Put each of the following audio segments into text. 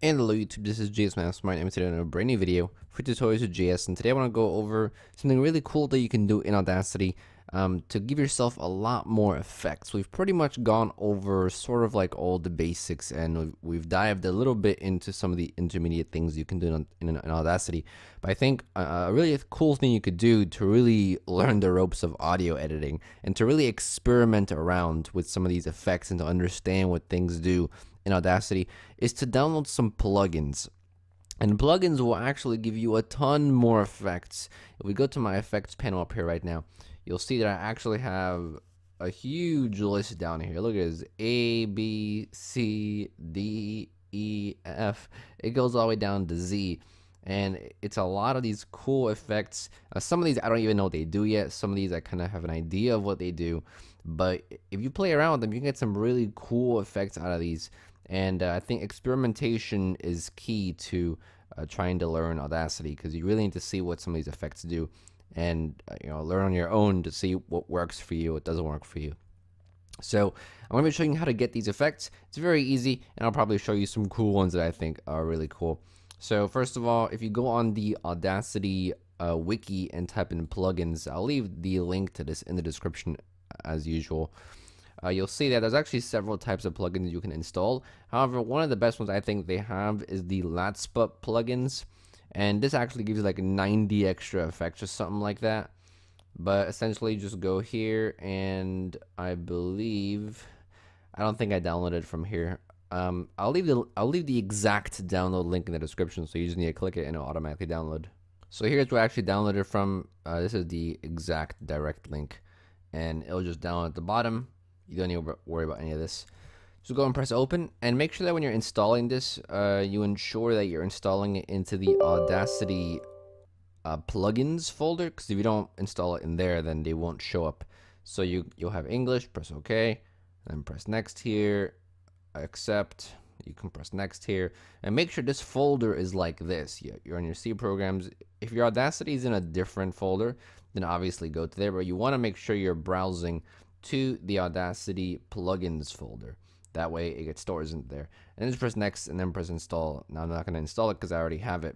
And hello YouTube, this is GSmaniamsmart, and today in a brand new video for tutorials with JS. And today I want to go over something really cool that you can do in Audacity to give yourself a lot more effects. We've pretty much gone over sort of like all the basics, and we've dived a little bit into some of the intermediate things you can do in Audacity. But I think a really cool thing you could do to really learn the ropes of audio editing and to really experiment around with some of these effects and to understand what things do in Audacity is to download some plugins. And plugins will actually give you a ton more effects. If we go to my effects panel up here right now, you'll see that I actually have a huge list down here. Look at this: A, B, C, D, E, F. It goes all the way down to Z. And it's a lot of these cool effects. Some of these I don't even know what they do yet. Some of these I kind of have an idea of what they do. But if you play around with them, you can get some really cool effects out of these. And I think experimentation is key to trying to learn Audacity, because you really need to see what some of these effects do, and learn on your own to see what works for you, what doesn't work for you. So I'm going to be showing you how to get these effects. It's very easy, and I'll probably show you some cool ones that I think are really cool. So first of all, if you go on the Audacity wiki and type in plugins, I'll leave the link to this in the description as usual. You'll see that there's actually several types of plugins you can install. However, one of the best ones I think they have is the LADSPA plugins, and this actually gives you like 90 extra effects or something like that. But essentially, just go here, and I believe I don't think I downloaded it from here. I'll leave the exact download link in the description, so you just need to click it and it'll automatically download. So here's where I actually downloaded it from. This is the exact direct link, and it'll just download at the bottom. You don't need to worry about any of this. So go and press open, and make sure that when you're installing this, you ensure that you're installing it into the Audacity plugins folder, because if you don't install it in there, then they won't show up. So you'll have English, press OK, then press next here, accept. You can press next here, and make sure this folder is like this. You're on your C programs. If your Audacity is in a different folder, then obviously go to there, but you want to make sure you're browsing to the Audacity plugins folder. That way it gets stored in there. And then just press next and then press install. Now I'm not going to install it because I already have it.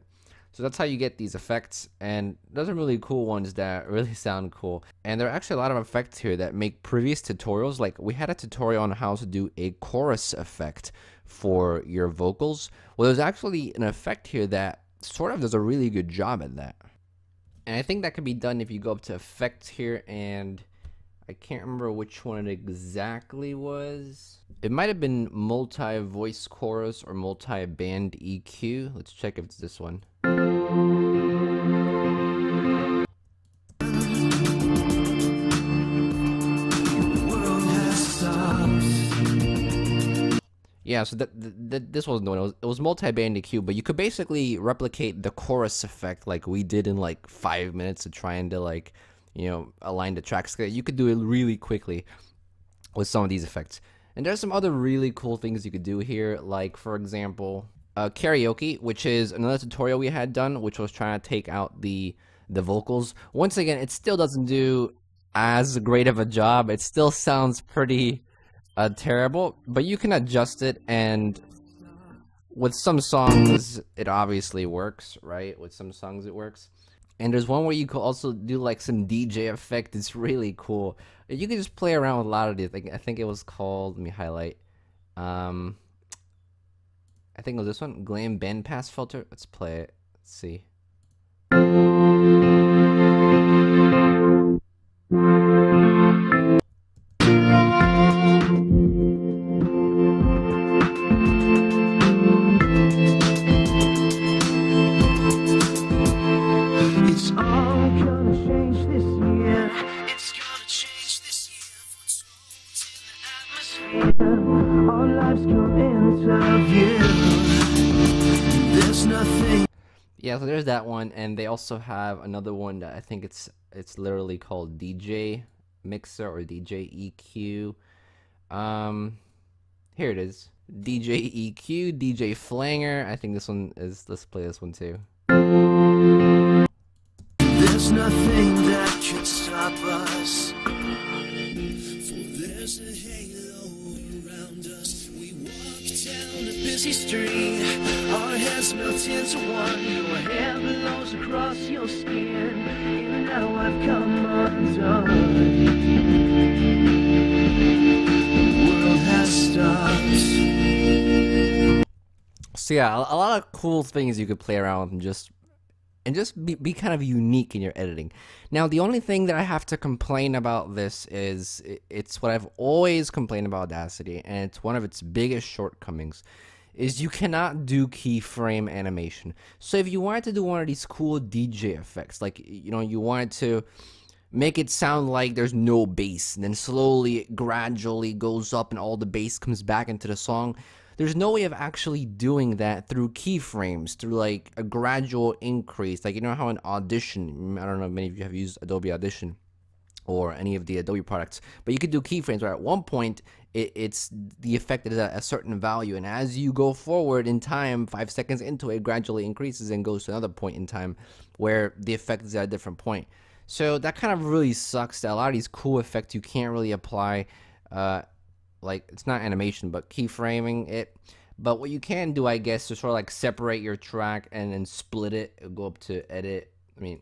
So that's how you get these effects, and those are really cool ones that really sound cool. And there are actually a lot of effects here that make previous tutorials, like we had a tutorial on how to do a chorus effect for your vocals. Well, there's actually an effect here that sort of does a really good job at that. And I think that can be done if you go up to effects here, and I can't remember which one it exactly was. It might have been multi-voice chorus or multi-band EQ. Let's check if it's this one. Yeah, so this wasn't the one. It was multi-band EQ, but you could basically replicate the chorus effect like we did in like 5 minutes of trying to like align the tracks. You could do it really quickly with some of these effects. And there's some other really cool things you could do here, like for example, karaoke, which is another tutorial we had done, which was trying to take out the vocals. Once again, it still doesn't do as great of a job. It still sounds pretty terrible, but you can adjust it, and with some songs it obviously works, right? With some songs it works. And there's one where you could also do like some DJ effect. It's really cool. You can just play around with a lot of these. I think it was called, let me highlight. I think it was this one, Glam Bandpass Filter. Let's play it. Let's see. Yeah, so there's that one, and they also have another one that I think it's literally called DJ Mixer or DJ EQ. Here it is, DJ EQ, DJ Flanger. I think this one is. Let's play this one too. There's nothing that can stop us. For there's a halo around us. We walk down a busy street. across your skin, and now I've come undone. The world has stopped. So yeah, a lot of cool things you could play around with and just be kind of unique in your editing. Now, the only thing that I have to complain about this is it's what I've always complained about Audacity, and it's one of its biggest shortcomings, is you cannot do keyframe animation. So if you wanted to do one of these cool DJ effects, like, you know, you wanted to make it sound like there's no bass, and then slowly, it gradually goes up and all the bass comes back into the song, there's no way of actually doing that through keyframes, through like a gradual increase. Like, you know how in Audition, I don't know if many of you have used Adobe Audition or any of the Adobe products, but you could do keyframes where at one point it's the effect is at a certain value, and as you go forward in time, 5 seconds into it, gradually increases and goes to another point in time where the effect is at a different point. So that kind of really sucks that a lot of these cool effects you can't really apply, like, it's not animation, but keyframing it. But what you can do, I guess, is sort of like separate your track and then split it. Go up to edit.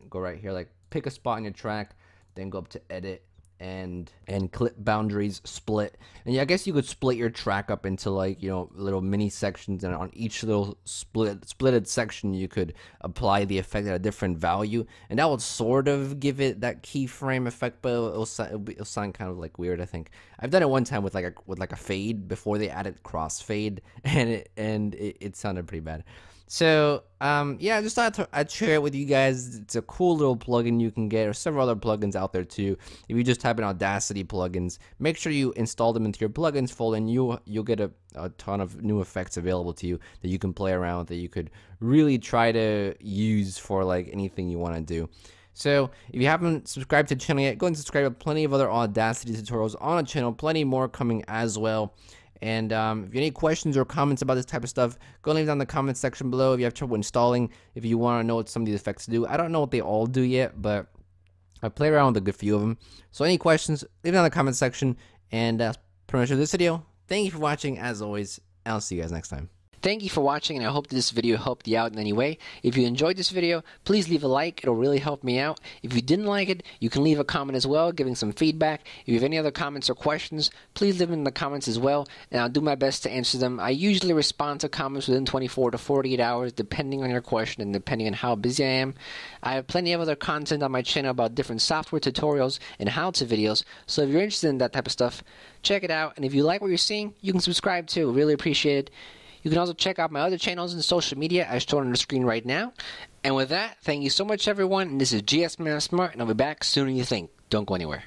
Go right here, like pick a spot in your track, then go up to edit and clip boundaries, split. And yeah, I guess you could split your track up into, like, you know, little mini sections, and on each little splitted section you could apply the effect at a different value, and that would sort of give it that keyframe effect, but it'll sound kind of like weird. I think I've done it one time with like a fade before they added crossfade, and it sounded pretty bad. So, yeah, I just thought I'd share it with you guys. It's a cool little plugin you can get, or several other plugins out there too. If you just type in Audacity plugins, make sure you install them into your plugins folder, and you'll get a ton of new effects available to you that you can play around with, that you could really try to use for like anything you want to do. So, if you haven't subscribed to the channel yet, go and subscribe. To plenty of other Audacity tutorials on the channel, plenty more coming as well. And if you have any questions or comments about this type of stuff, go leave down in the comment section below. If you have trouble installing, if you want to know what some of these effects do, I don't know what they all do yet, but I play around with a good few of them. So any questions, leave it down in the comment section. And pretty much for this video, thank you for watching as always, and I'll see you guys next time. Thank you for watching, and I hope that this video helped you out in any way. If you enjoyed this video, please leave a like. It'll really help me out. If you didn't like it, you can leave a comment as well, giving some feedback. If you have any other comments or questions, please leave them in the comments as well, and I'll do my best to answer them. I usually respond to comments within 24 to 48 hours, depending on your question and depending on how busy I am. I have plenty of other content on my channel about different software tutorials and how-to videos, so if you're interested in that type of stuff, check it out. And if you like what you're seeing, you can subscribe too. Really appreciate it. You can also check out my other channels and social media as shown on the screen right now. And with that, thank you so much, everyone. And this is GSmaniamsmart, and I'll be back sooner than you think. Don't go anywhere.